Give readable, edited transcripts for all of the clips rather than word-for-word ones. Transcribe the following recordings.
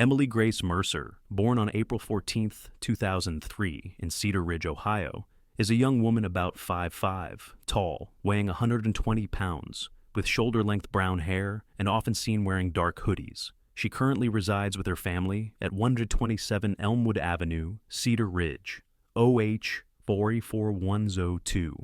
Emily Grace Mercer, born on April 14, 2003, in Cedar Ridge, Ohio, is a young woman about 5'5", tall, weighing 120 pounds, with shoulder-length brown hair and often seen wearing dark hoodies. She currently resides with her family at 127 Elmwood Avenue, Cedar Ridge, OH 444102.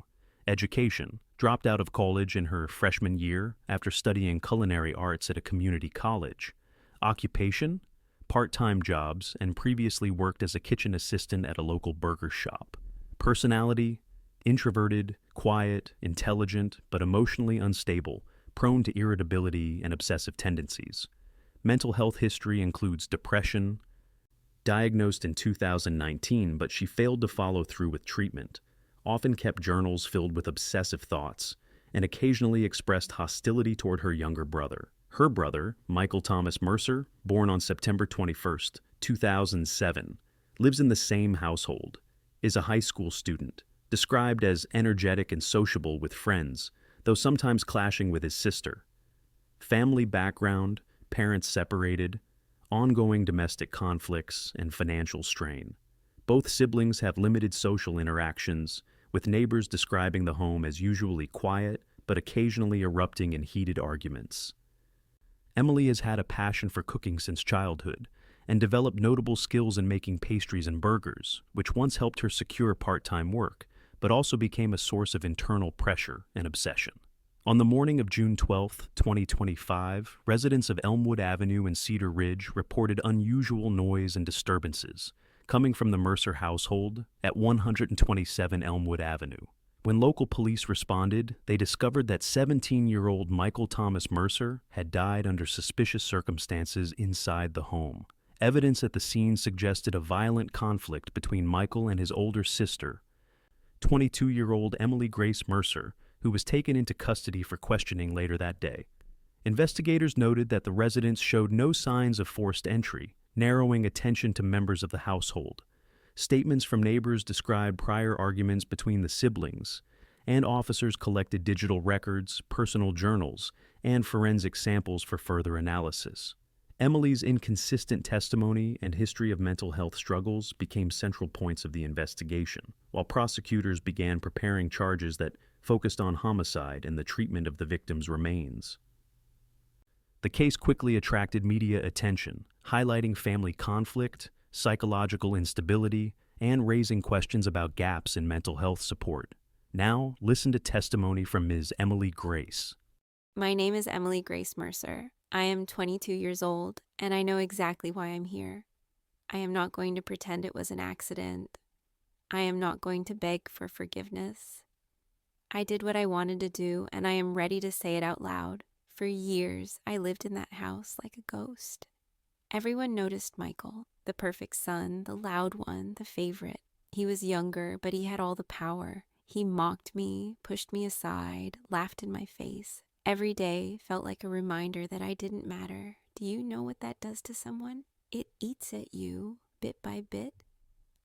Education: dropped out of college in her freshman year after studying culinary arts at a community college. Occupation: part-time jobs, and previously worked as a kitchen assistant at a local burger shop. Personality: introverted, quiet, intelligent, but emotionally unstable, prone to irritability and obsessive tendencies. Mental health history includes depression, diagnosed in 2019, but she failed to follow through with treatment, often kept journals filled with obsessive thoughts, and occasionally expressed hostility toward her younger brother. Her brother, Michael Thomas Mercer, born on September 21, 2007, lives in the same household, is a high school student, described as energetic and sociable with friends, though sometimes clashing with his sister. Family background: parents separated, ongoing domestic conflicts, and financial strain. Both siblings have limited social interactions, with neighbors describing the home as usually quiet, but occasionally erupting in heated arguments. Emily has had a passion for cooking since childhood, and developed notable skills in making pastries and burgers, which once helped her secure part-time work, but also became a source of internal pressure and obsession. On the morning of June 12, 2025, residents of Elmwood Avenue and Cedar Ridge reported unusual noise and disturbances coming from the Mercer household at 127 Elmwood Avenue. When local police responded, they discovered that 17-year-old Michael Thomas Mercer had died under suspicious circumstances inside the home. Evidence at the scene suggested a violent conflict between Michael and his older sister, 22-year-old Emily Grace Mercer, who was taken into custody for questioning later that day. Investigators noted that the residents showed no signs of forced entry, narrowing attention to members of the household. Statements from neighbors described prior arguments between the siblings, and officers collected digital records, personal journals, and forensic samples for further analysis. Emily's inconsistent testimony and history of mental health struggles became central points of the investigation, while prosecutors began preparing charges that focused on homicide and the treatment of the victim's remains. The case quickly attracted media attention, highlighting family conflict, psychological instability, and raising questions about gaps in mental health support. Now, listen to testimony from Ms. Emily Grace. My name is Emily Grace Mercer. I am 22 years old, and I know exactly why I'm here. I am not going to pretend it was an accident. I am not going to beg for forgiveness. I did what I wanted to do, and I am ready to say it out loud. For years, I lived in that house like a ghost. Everyone noticed Michael, the perfect son, the loud one, the favorite. He was younger, but he had all the power. He mocked me, pushed me aside, laughed in my face. Every day felt like a reminder that I didn't matter. Do you know what that does to someone? It eats at you, bit by bit,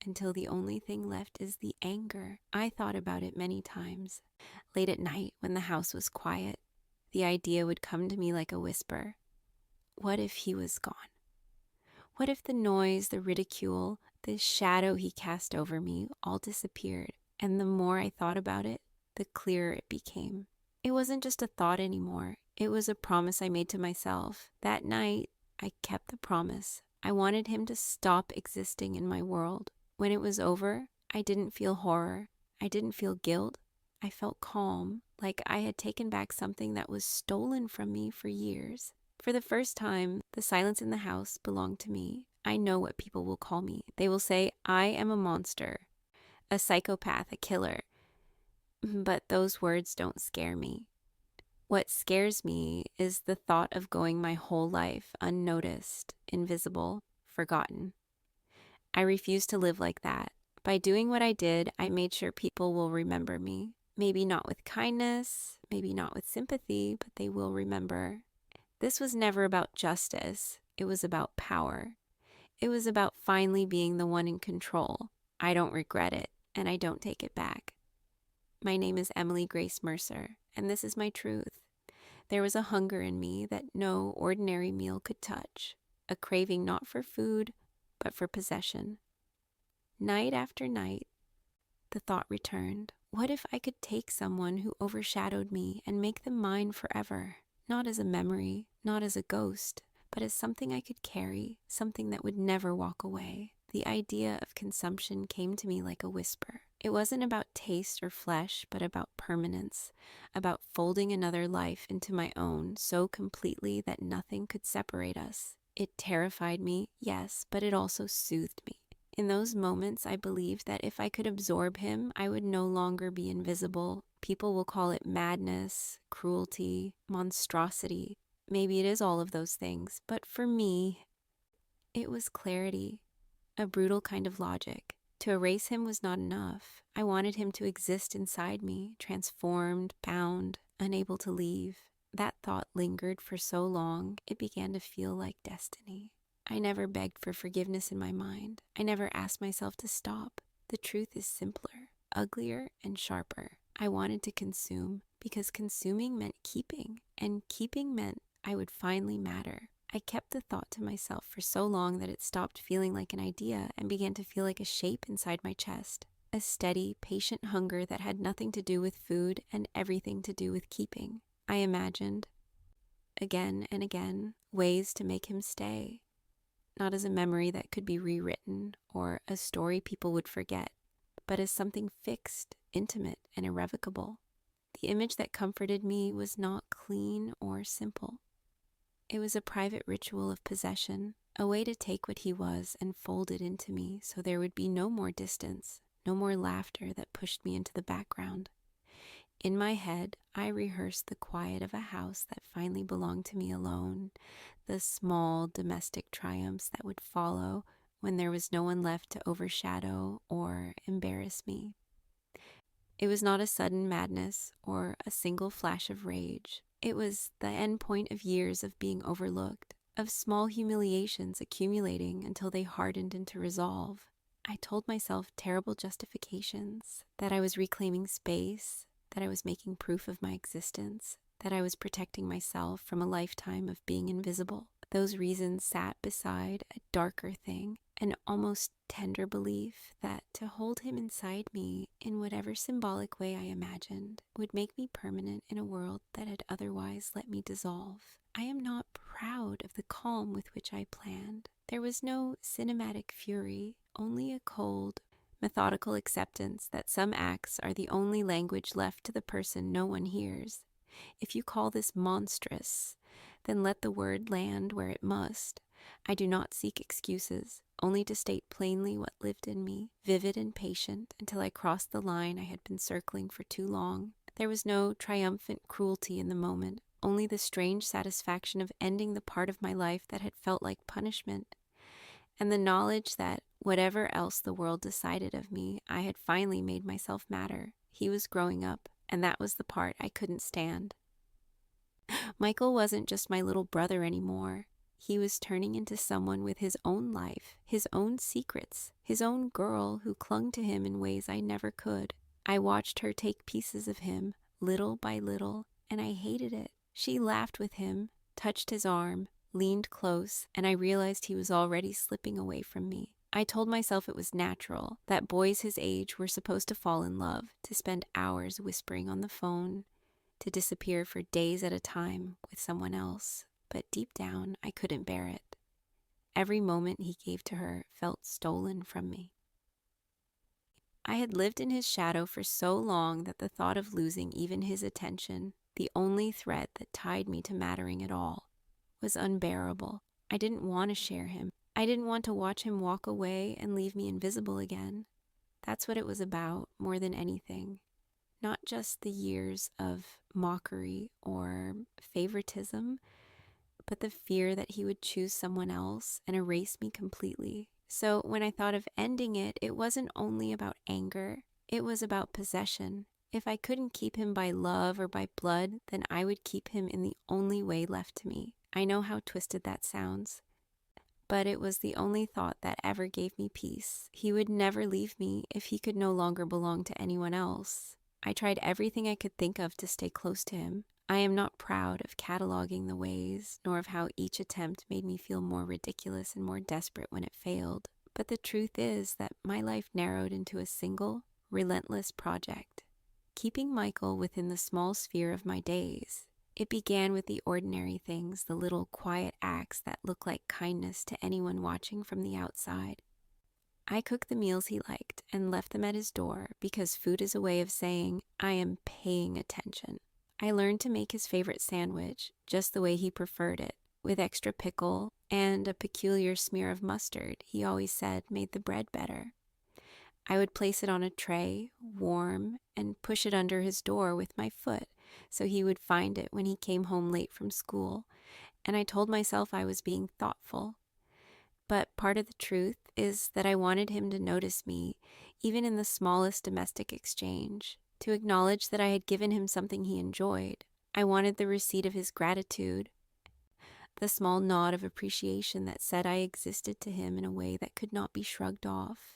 until the only thing left is the anger. I thought about it many times. Late at night, when the house was quiet, the idea would come to me like a whisper. What if he was gone? What if the noise, the ridicule, the shadow he cast over me all disappeared? And the more I thought about it, the clearer it became. It wasn't just a thought anymore. It was a promise I made to myself. That night, I kept the promise. I wanted him to stop existing in my world. When it was over, I didn't feel horror. I didn't feel guilt. I felt calm, like I had taken back something that was stolen from me for years. For the first time, the silence in the house belonged to me. I know what people will call me. They will say, I am a monster, a psychopath, a killer. But those words don't scare me. What scares me is the thought of going my whole life unnoticed, invisible, forgotten. I refuse to live like that. By doing what I did, I made sure people will remember me. Maybe not with kindness, maybe not with sympathy, but they will remember. This was never about justice. It was about power. It was about finally being the one in control. I don't regret it, and I don't take it back. My name is Emily Grace Mercer, and this is my truth. There was a hunger in me that no ordinary meal could touch. a craving not for food, but for possession. Night after night, the thought returned, what if I could take someone who overshadowed me and make them mine forever? Not as a memory, not as a ghost, but as something I could carry, something that would never walk away. The idea of consumption came to me like a whisper. It wasn't about taste or flesh, but about permanence, about folding another life into my own so completely that nothing could separate us. It terrified me, yes, but it also soothed me. In those moments, I believed that if I could absorb him, I would no longer be invisible. People will call it madness, cruelty, monstrosity. Maybe it is all of those things, but for me, it was clarity, a brutal kind of logic. To erase him was not enough. I wanted him to exist inside me, transformed, bound, unable to leave. That thought lingered for so long, it began to feel like destiny. I never begged for forgiveness in my mind. I never asked myself to stop. The truth is simpler, uglier, and sharper. I wanted to consume because consuming meant keeping, and keeping meant I would finally matter. I kept the thought to myself for so long that it stopped feeling like an idea and began to feel like a shape inside my chest. A steady, patient hunger that had nothing to do with food and everything to do with keeping. I imagined, again and again, ways to make him stay. Not as a memory that could be rewritten or a story people would forget, but as something fixed, intimate, and irrevocable. The image that comforted me was not clean or simple. It was a private ritual of possession, a way to take what he was and fold it into me so there would be no more distance, no more laughter that pushed me into the background. In my head, I rehearsed the quiet of a house that finally belonged to me alone, the small domestic triumphs that would follow when there was no one left to overshadow or embarrass me. It was not a sudden madness or a single flash of rage. It was the end point of years of being overlooked, of small humiliations accumulating until they hardened into resolve. I told myself terrible justifications, that I was reclaiming space, that I was making proof of my existence, that I was protecting myself from a lifetime of being invisible. Those reasons sat beside a darker thing, an almost tender belief that to hold him inside me in whatever symbolic way I imagined would make me permanent in a world that had otherwise let me dissolve. I am not proud of the calm with which I planned. There was no cinematic fury, only a cold, methodical acceptance that some acts are the only language left to the person no one hears. If you call this monstrous, then let the word land where it must. I do not seek excuses, only to state plainly what lived in me, vivid and patient, until I crossed the line I had been circling for too long. There was no triumphant cruelty in the moment, only the strange satisfaction of ending the part of my life that had felt like punishment, and the knowledge that whatever else the world decided of me, I had finally made myself matter. He was growing up, and that was the part I couldn't stand. Michael wasn't just my little brother anymore. He was turning into someone with his own life, his own secrets, his own girl who clung to him in ways I never could. I watched her take pieces of him, little by little, and I hated it. She laughed with him, touched his arm, leaned close, and I realized he was already slipping away from me. I told myself it was natural, that boys his age were supposed to fall in love, to spend hours whispering on the phone, to disappear for days at a time with someone else. But deep down, I couldn't bear it. Every moment he gave to her felt stolen from me. I had lived in his shadow for so long that the thought of losing even his attention, the only thread that tied me to mattering at all, was unbearable. I didn't want to share him. I didn't want to watch him walk away and leave me invisible again. That's what it was about, more than anything. Not just the years of mockery or favoritism, but the fear that he would choose someone else and erase me completely. So when I thought of ending it, it wasn't only about anger, it was about possession. If I couldn't keep him by love or by blood, then I would keep him in the only way left to me. I know how twisted that sounds, but it was the only thought that ever gave me peace. He would never leave me if he could no longer belong to anyone else. I tried everything I could think of to stay close to him. I am not proud of cataloging the ways, nor of how each attempt made me feel more ridiculous and more desperate when it failed. But the truth is that my life narrowed into a single, relentless project, keeping Michael within the small sphere of my days. It began with the ordinary things, the little quiet acts that look like kindness to anyone watching from the outside. I cooked the meals he liked and left them at his door because food is a way of saying, I am paying attention. I learned to make his favorite sandwich just the way he preferred it, with extra pickle and a peculiar smear of mustard he always said made the bread better. I would place it on a tray, warm, and push it under his door with my foot so he would find it when he came home late from school, and I told myself I was being thoughtful. But part of the truth is that I wanted him to notice me, even in the smallest domestic exchange, to acknowledge that I had given him something he enjoyed. I wanted the receipt of his gratitude, the small nod of appreciation that said I existed to him in a way that could not be shrugged off.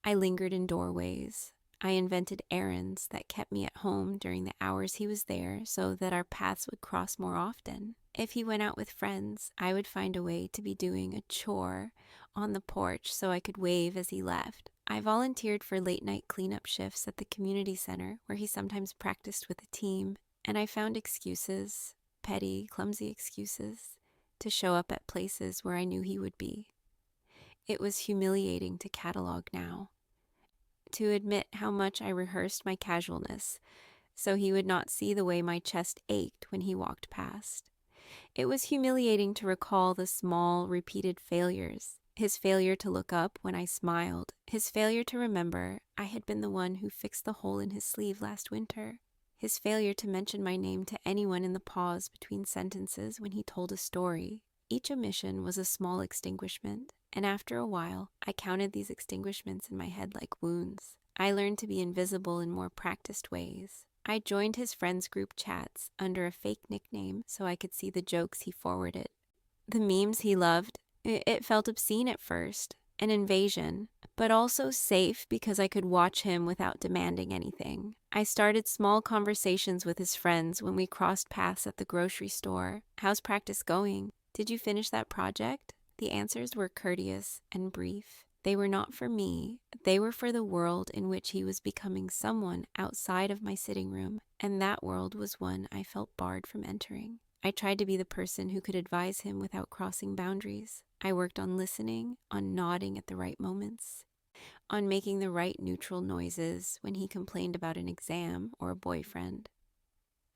I lingered in doorways. I invented errands that kept me at home during the hours he was there so that our paths would cross more often. If he went out with friends, I would find a way to be doing a chore on the porch so I could wave as he left. I volunteered for late-night cleanup shifts at the community center where he sometimes practiced with a team, and I found excuses, petty, clumsy excuses, to show up at places where I knew he would be. It was humiliating to catalog now, to admit how much I rehearsed my casualness so he would not see the way my chest ached when he walked past. It was humiliating to recall the small, repeated failures. His failure to look up when I smiled. His failure to remember I had been the one who fixed the hole in his sleeve last winter. His failure to mention my name to anyone in the pause between sentences when he told a story. Each omission was a small extinguishment, and after a while, I counted these extinguishments in my head like wounds. I learned to be invisible in more practiced ways. I joined his friends' group chats under a fake nickname so I could see the jokes he forwarded. The memes he loved. It felt obscene at first, an invasion, but also safe because I could watch him without demanding anything. I started small conversations with his friends when we crossed paths at the grocery store. How's practice going? Did you finish that project? The answers were courteous and brief. They were not for me. They were for the world in which he was becoming someone outside of my sitting room, and that world was one I felt barred from entering. I tried to be the person who could advise him without crossing boundaries. I worked on listening, on nodding at the right moments, on making the right neutral noises when he complained about an exam or a boyfriend.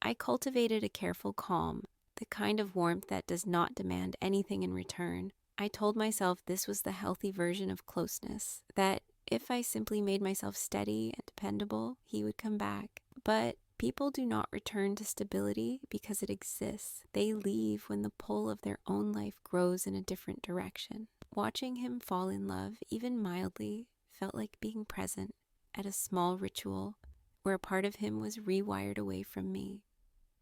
I cultivated a careful calm, the kind of warmth that does not demand anything in return. I told myself this was the healthy version of closeness, that if I simply made myself steady and dependable, he would come back. But people do not return to stability because it exists. They leave when the pull of their own life grows in a different direction. Watching him fall in love, even mildly, felt like being present at a small ritual where a part of him was rewired away from me.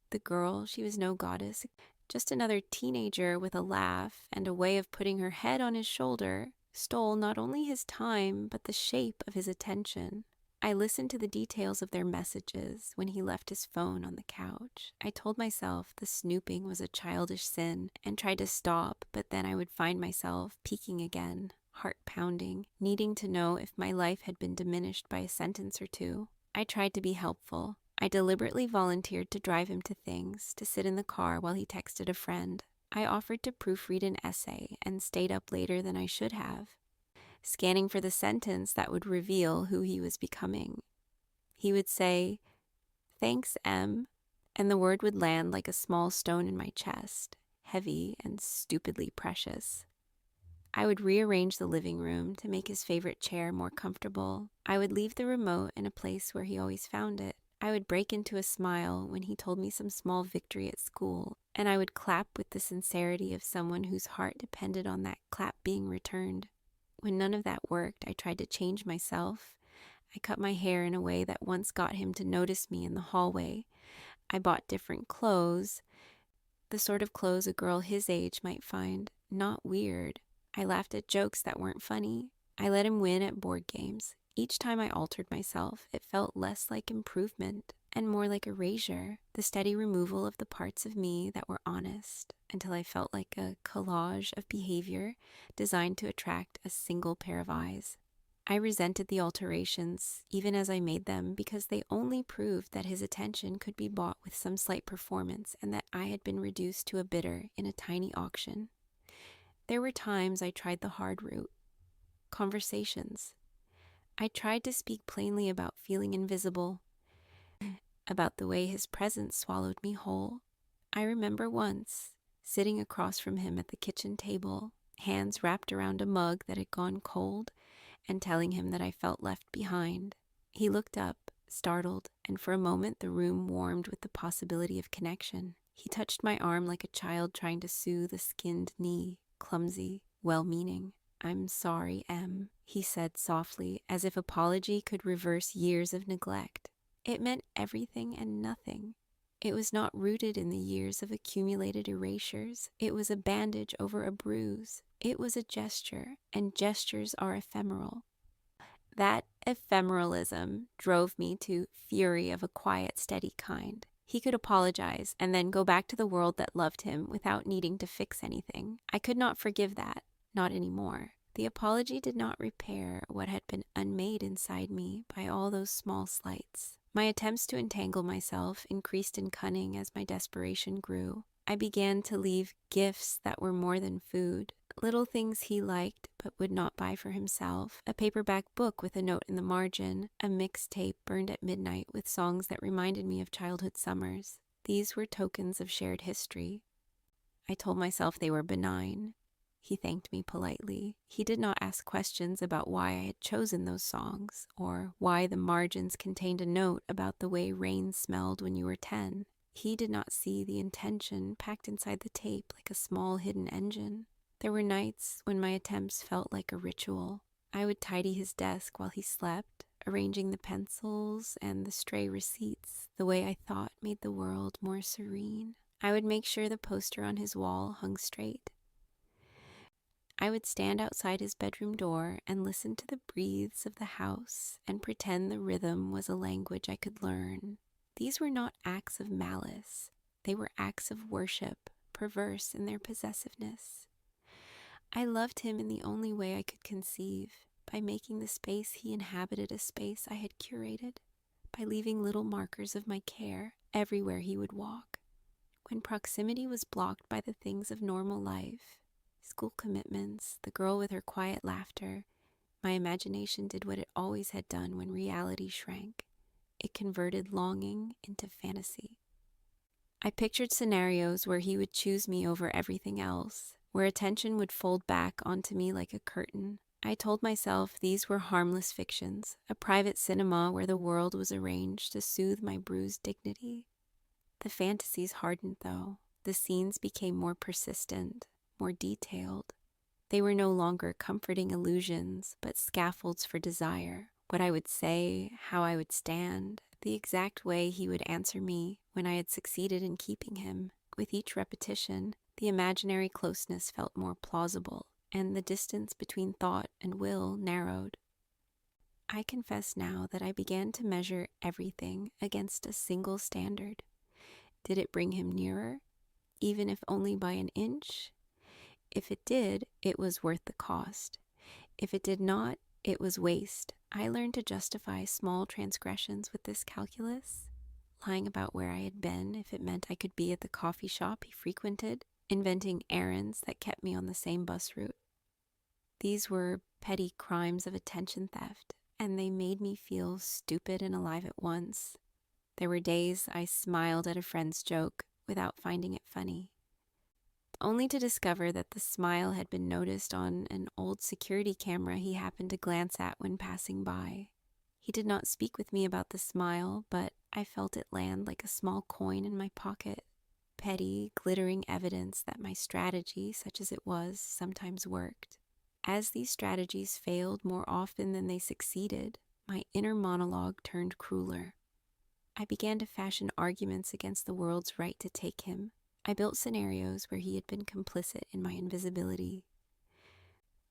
The girl, she was no goddess, just another teenager with a laugh and a way of putting her head on his shoulder, stole not only his time, but the shape of his attention. I listened to the details of their messages when he left his phone on the couch. I told myself the snooping was a childish sin and tried to stop, but then I would find myself peeking again, heart pounding, needing to know if my life had been diminished by a sentence or two. I tried to be helpful. I deliberately volunteered to drive him to things, to sit in the car while he texted a friend. I offered to proofread an essay and stayed up later than I should have, scanning for the sentence that would reveal who he was becoming. He would say, "Thanks, Em," and the word would land like a small stone in my chest, heavy and stupidly precious. I would rearrange the living room to make his favorite chair more comfortable. I would leave the remote in a place where he always found it. I would break into a smile when he told me some small victory at school, and I would clap with the sincerity of someone whose heart depended on that clap being returned. When none of that worked, I tried to change myself. I cut my hair in a way that once got him to notice me in the hallway. I bought different clothes, the sort of clothes a girl his age might find not weird. I laughed at jokes that weren't funny. I let him win at board games. Each time I altered myself, it felt less like improvement and more like erasure, the steady removal of the parts of me that were honest, until I felt like a collage of behavior designed to attract a single pair of eyes. I resented the alterations, even as I made them, because they only proved that his attention could be bought with some slight performance and that I had been reduced to a bidder in a tiny auction. There were times I tried the hard route. Conversations. I tried to speak plainly about feeling invisible, about the way his presence swallowed me whole. I remember once sitting across from him at the kitchen table, hands wrapped around a mug that had gone cold, and telling him that I felt left behind. He looked up, startled, and for a moment the room warmed with the possibility of connection. He touched my arm like a child trying to soothe a skinned knee, clumsy, well-meaning. "I'm sorry, Em," he said softly, as if apology could reverse years of neglect. It meant everything and nothing. It was not rooted in the years of accumulated erasures. It was a bandage over a bruise. It was a gesture, and gestures are ephemeral. That ephemeralism drove me to fury of a quiet, steady kind. He could apologize and then go back to the world that loved him without needing to fix anything. I could not forgive that, not anymore. The apology did not repair what had been unmade inside me by all those small slights. My attempts to entangle myself increased in cunning as my desperation grew. I began to leave gifts that were more than food, little things he liked but would not buy for himself, a paperback book with a note in the margin, a mixtape burned at midnight with songs that reminded me of childhood summers. These were tokens of shared history. I told myself they were benign. He thanked me politely. He did not ask questions about why I had chosen those songs, or why the margins contained a note about the way rain smelled when you were 10. He did not see the intention packed inside the tape like a small hidden engine. There were nights when my attempts felt like a ritual. I would tidy his desk while he slept, arranging the pencils and the stray receipts the way I thought made the world more serene. I would make sure the poster on his wall hung straight. I would stand outside his bedroom door and listen to the breathes of the house and pretend the rhythm was a language I could learn. These were not acts of malice. They were acts of worship, perverse in their possessiveness. I loved him in the only way I could conceive, by making the space he inhabited a space I had curated, by leaving little markers of my care everywhere he would walk. When proximity was blocked by the things of normal life, school commitments, the girl with her quiet laughter, my imagination did what it always had done when reality shrank. It converted longing into fantasy. I pictured scenarios where he would choose me over everything else, where attention would fold back onto me like a curtain. I told myself these were harmless fictions, a private cinema where the world was arranged to soothe my bruised dignity. The fantasies hardened, though. The scenes became more persistent, more detailed. They were no longer comforting illusions, but scaffolds for desire. What I would say, how I would stand, the exact way he would answer me when I had succeeded in keeping him. With each repetition, the imaginary closeness felt more plausible, and the distance between thought and will narrowed. I confess now that I began to measure everything against a single standard. Did it bring him nearer, even if only by an inch? If it did, it was worth the cost. If it did not, it was waste. I learned to justify small transgressions with this calculus, lying about where I had been if it meant I could be at the coffee shop he frequented, inventing errands that kept me on the same bus route. These were petty crimes of attention theft, and they made me feel stupid and alive at once. There were days I smiled at a friend's joke without finding it funny, only to discover that the smile had been noticed on an old security camera he happened to glance at when passing by. He did not speak with me about the smile, but I felt it land like a small coin in my pocket, petty, glittering evidence that my strategy, such as it was, sometimes worked. As these strategies failed more often than they succeeded, my inner monologue turned crueler. I began to fashion arguments against the world's right to take him. I built scenarios where he had been complicit in my invisibility.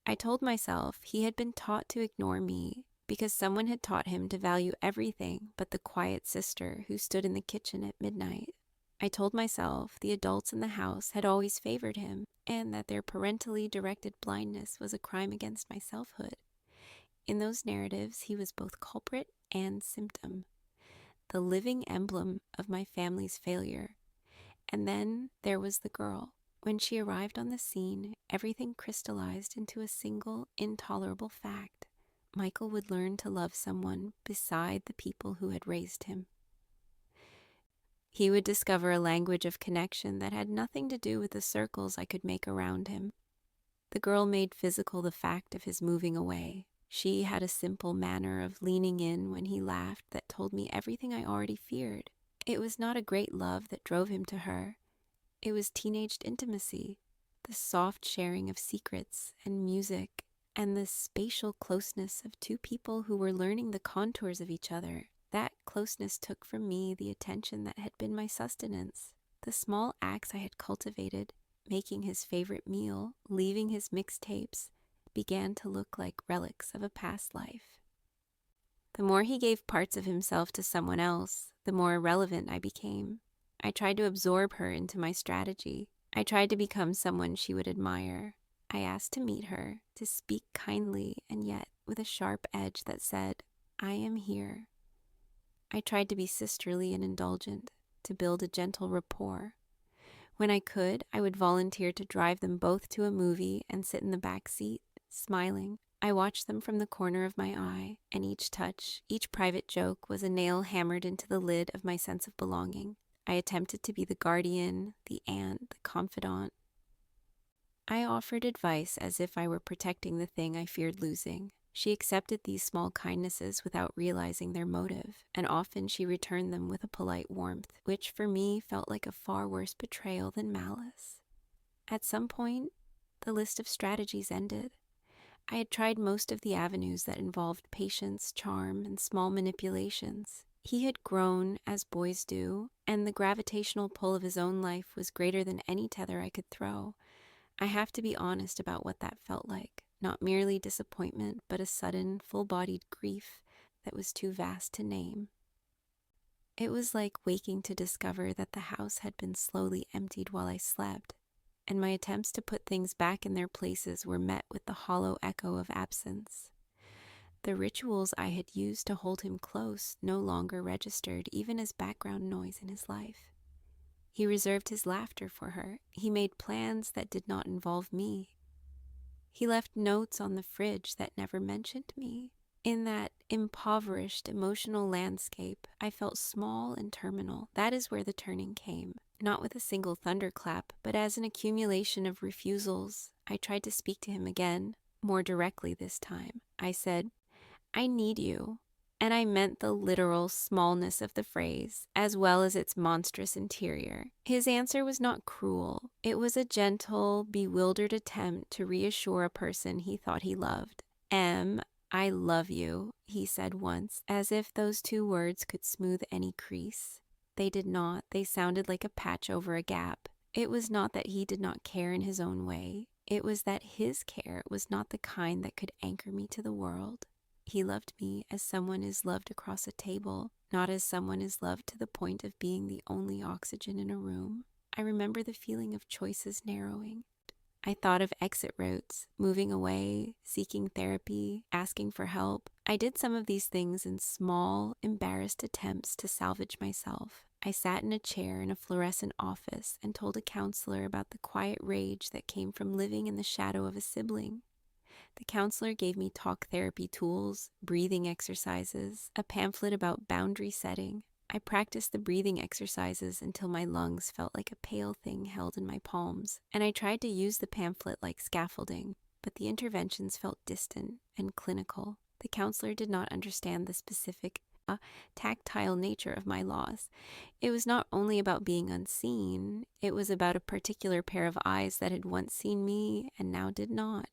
I told myself he had been taught to ignore me because someone had taught him to value everything but the quiet sister who stood in the kitchen at midnight. I told myself the adults in the house had always favored him and that their parentally directed blindness was a crime against my selfhood. In those narratives, he was both culprit and symptom, the living emblem of my family's failure. And then there was the girl. When she arrived on the scene, everything crystallized into a single, intolerable fact. Michael would learn to love someone beside the people who had raised him. He would discover a language of connection that had nothing to do with the circles I could make around him. The girl made physical the fact of his moving away. She had a simple manner of leaning in when he laughed that told me everything I already feared. It was not a great love that drove him to her. It was teenage intimacy, the soft sharing of secrets and music, and the spatial closeness of two people who were learning the contours of each other. That closeness took from me the attention that had been my sustenance. The small acts I had cultivated, making his favorite meal, leaving his mixtapes, began to look like relics of a past life. The more he gave parts of himself to someone else, the more irrelevant I became. I tried to absorb her into my strategy. I tried to become someone she would admire. I asked to meet her, to speak kindly and yet with a sharp edge that said, "I am here." I tried to be sisterly and indulgent, to build a gentle rapport. When I could, I would volunteer to drive them both to a movie and sit in the back seat, smiling. I watched them from the corner of my eye, and each touch, each private joke was a nail hammered into the lid of my sense of belonging. I attempted to be the guardian, the aunt, the confidant. I offered advice as if I were protecting the thing I feared losing. She accepted these small kindnesses without realizing their motive, and often she returned them with a polite warmth, which for me felt like a far worse betrayal than malice. At some point, the list of strategies ended. I had tried most of the avenues that involved patience, charm, and small manipulations. He had grown, as boys do, and the gravitational pull of his own life was greater than any tether I could throw. I have to be honest about what that felt like. Not merely disappointment, but a sudden, full-bodied grief that was too vast to name. It was like waking to discover that the house had been slowly emptied while I slept, and my attempts to put things back in their places were met with the hollow echo of absence. The rituals I had used to hold him close no longer registered even as background noise in his life. He reserved his laughter for her. He made plans that did not involve me. He left notes on the fridge that never mentioned me. In that impoverished emotional landscape, I felt small and terminal. That is where the turning came. Not with a single thunderclap, but as an accumulation of refusals. I tried to speak to him again, more directly this time. I said, "I need you." And I meant the literal smallness of the phrase, as well as its monstrous interior. His answer was not cruel. It was a gentle, bewildered attempt to reassure a person he thought he loved. "I love you," he said once, as if those two words could smooth any crease. They did not. They sounded like a patch over a gap. It was not that he did not care in his own way. It was that his care was not the kind that could anchor me to the world. He loved me as someone is loved across a table, not as someone is loved to the point of being the only oxygen in a room. I remember the feeling of choices narrowing. I thought of exit routes, moving away, seeking therapy, asking for help. I did some of these things in small, embarrassed attempts to salvage myself. I sat in a chair in a fluorescent office and told a counselor about the quiet rage that came from living in the shadow of a sibling. The counselor gave me talk therapy tools, breathing exercises, a pamphlet about boundary setting. I practiced the breathing exercises until my lungs felt like a pale thing held in my palms, and I tried to use the pamphlet like scaffolding, but the interventions felt distant and clinical. The counselor did not understand the specific, tactile nature of my loss. It was not only about being unseen, it was about a particular pair of eyes that had once seen me and now did not.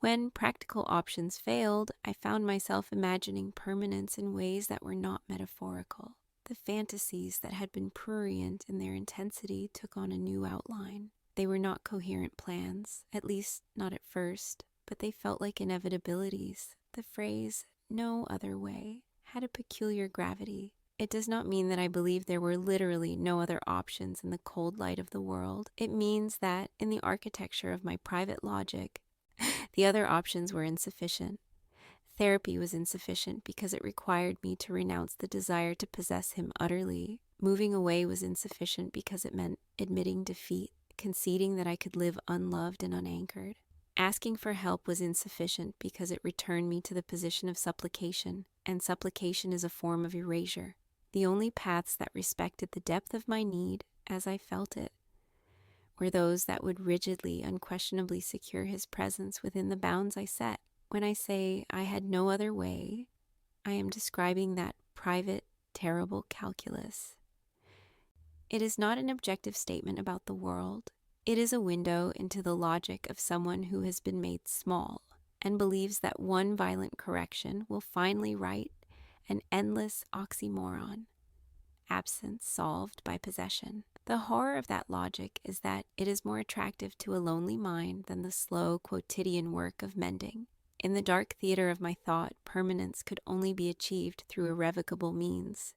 When practical options failed, I found myself imagining permanence in ways that were not metaphorical. The fantasies that had been prurient in their intensity took on a new outline. They were not coherent plans, at least not at first, but they felt like inevitabilities. The phrase, no other way had a peculiar gravity. It does not mean that I believe there were literally no other options in the cold light of the world. It means that in the architecture of my private logic, the other options were insufficient. Therapy was insufficient because it required me to renounce the desire to possess him utterly. Moving away was insufficient because it meant admitting defeat, conceding that I could live unloved and unanchored. Asking for help was insufficient because it returned me to the position of supplication, and supplication is a form of erasure. The only paths that respected the depth of my need, as I felt it, were those that would rigidly, unquestionably secure his presence within the bounds I set. When I say I had no other way, I am describing that private, terrible calculus. It is not an objective statement about the world. It is a window into the logic of someone who has been made small and believes that one violent correction will finally right an endless oxymoron, absence solved by possession. The horror of that logic is that it is more attractive to a lonely mind than the slow, quotidian work of mending. In the dark theater of my thought, permanence could only be achieved through irrevocable means.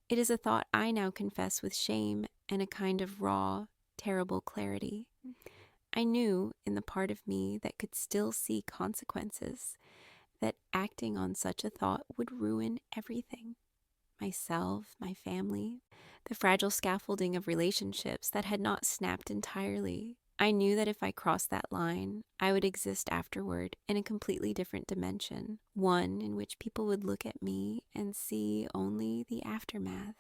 It is a thought I now confess with shame and a kind of raw, terrible clarity. I knew, in the part of me that could still see consequences, that acting on such a thought would ruin everything. Myself, my family, the fragile scaffolding of relationships that had not snapped entirely. I knew that if I crossed that line, I would exist afterward in a completely different dimension, one in which people would look at me and see only the aftermath.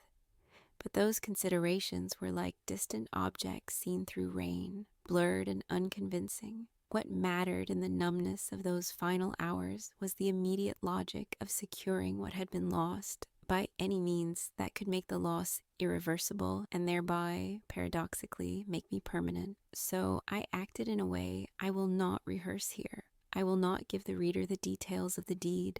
But those considerations were like distant objects seen through rain, blurred and unconvincing. What mattered in the numbness of those final hours was the immediate logic of securing what had been lost by any means that could make the loss irreversible and thereby, paradoxically, make me permanent. So I acted in a way I will not rehearse here. I will not give the reader the details of the deed,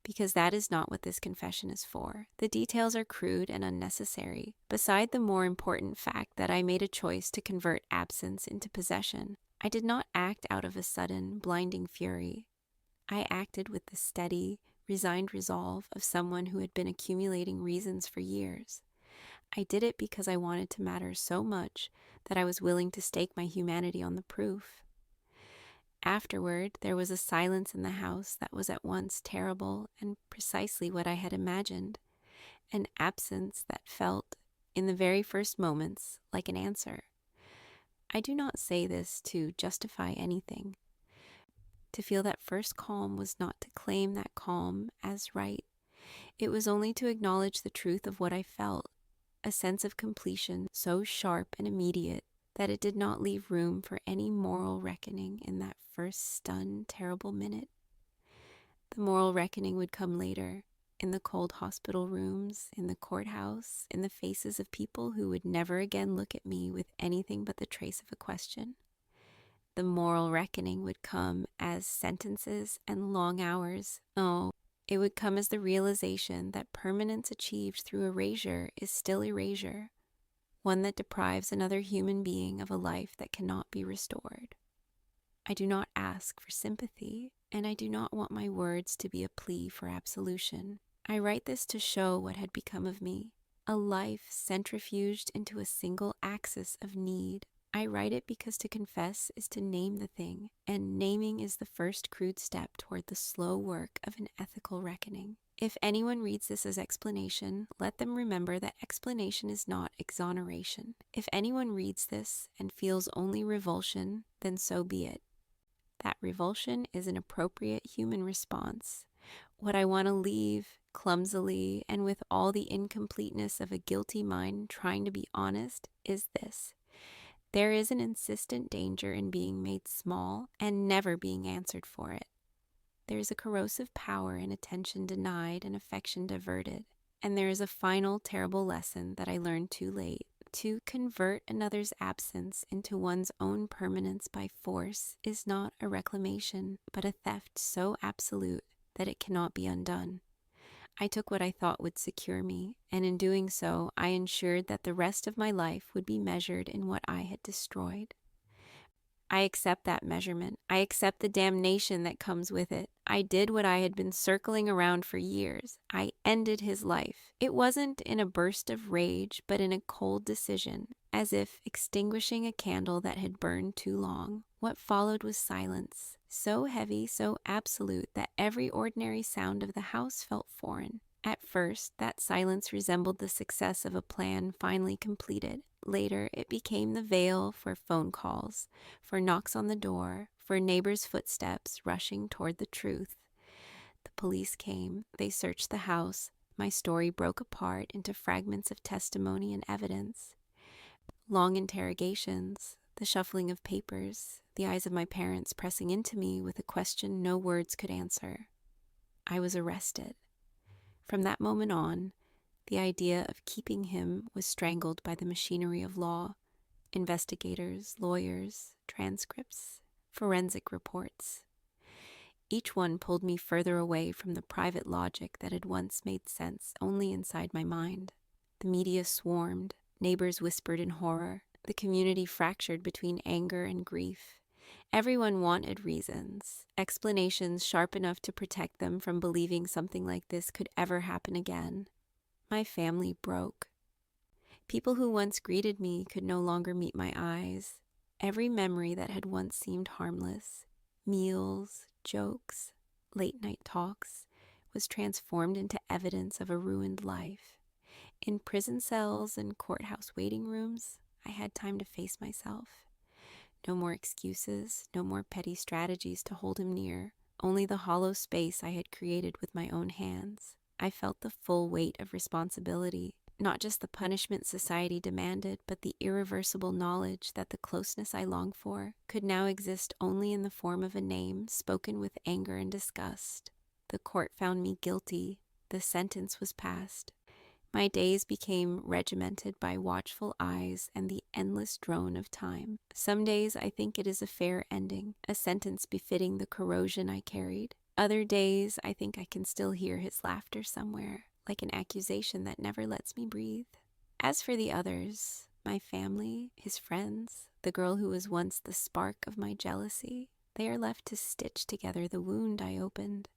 because that is not what this confession is for. The details are crude and unnecessary. Beside the more important fact that I made a choice to convert absence into possession, I did not act out of a sudden, blinding fury. I acted with the steady, resigned resolve of someone who had been accumulating reasons for years. I did it because I wanted to matter so much that I was willing to stake my humanity on the proof. Afterward, there was a silence in the house that was at once terrible and precisely what I had imagined, an absence that felt, in the very first moments, like an answer. I do not say this to justify anything. To feel that first calm was not to claim that calm as right. It was only to acknowledge the truth of what I felt, a sense of completion so sharp and immediate that it did not leave room for any moral reckoning in that first stunned, terrible minute. The moral reckoning would come later, in the cold hospital rooms, in the courthouse, in the faces of people who would never again look at me with anything but the trace of a question. The moral reckoning would come as sentences and long hours. Oh, it would come as the realization that permanence achieved through erasure is still erasure, one that deprives another human being of a life that cannot be restored. I do not ask for sympathy, and I do not want my words to be a plea for absolution. I write this to show what had become of me, a life centrifuged into a single axis of need. I write it because to confess is to name the thing, and naming is the first crude step toward the slow work of an ethical reckoning. If anyone reads this as explanation, let them remember that explanation is not exoneration. If anyone reads this and feels only revulsion, then so be it. That revulsion is an appropriate human response. What I want to leave, clumsily and with all the incompleteness of a guilty mind trying to be honest, is this. There is an insistent danger in being made small and never being answered for it. There is a corrosive power in attention denied and affection diverted. And there is a final terrible lesson that I learned too late. To convert another's absence into one's own permanence by force is not a reclamation, but a theft so absolute that it cannot be undone. I took what I thought would secure me, and in doing so, I ensured that the rest of my life would be measured in what I had destroyed. I accept that measurement. I accept the damnation that comes with it. I did what I had been circling around for years. I ended his life. It wasn't in a burst of rage, but in a cold decision, as if extinguishing a candle that had burned too long. What followed was silence, so heavy, so absolute, that every ordinary sound of the house felt foreign. At first, that silence resembled the success of a plan finally completed. Later, it became the veil for phone calls, for knocks on the door, for neighbors' footsteps rushing toward the truth. The police came. They searched the house. My story broke apart into fragments of testimony and evidence. Long interrogations, the shuffling of papers, the eyes of my parents pressing into me with a question no words could answer. I was arrested. From that moment on, the idea of keeping him was strangled by the machinery of law, investigators, lawyers, transcripts, forensic reports. Each one pulled me further away from the private logic that had once made sense only inside my mind. The media swarmed, neighbors whispered in horror, the community fractured between anger and grief. Everyone wanted reasons, explanations sharp enough to protect them from believing something like this could ever happen again. My family broke. People who once greeted me could no longer meet my eyes. Every memory that had once seemed harmless, meals, jokes, late-night talks, was transformed into evidence of a ruined life. In prison cells and courthouse waiting rooms, I had time to face myself. No more excuses, no more petty strategies to hold him near, only the hollow space I had created with my own hands. I felt the full weight of responsibility, not just the punishment society demanded, but the irreversible knowledge that the closeness I longed for could now exist only in the form of a name spoken with anger and disgust. The court found me guilty. The sentence was passed. My days became regimented by watchful eyes and the endless drone of time. Some days I think it is a fair ending, a sentence befitting the corrosion I carried. Other days I think I can still hear his laughter somewhere, like an accusation that never lets me breathe. As for the others, my family, his friends, the girl who was once the spark of my jealousy, they are left to stitch together the wound I opened.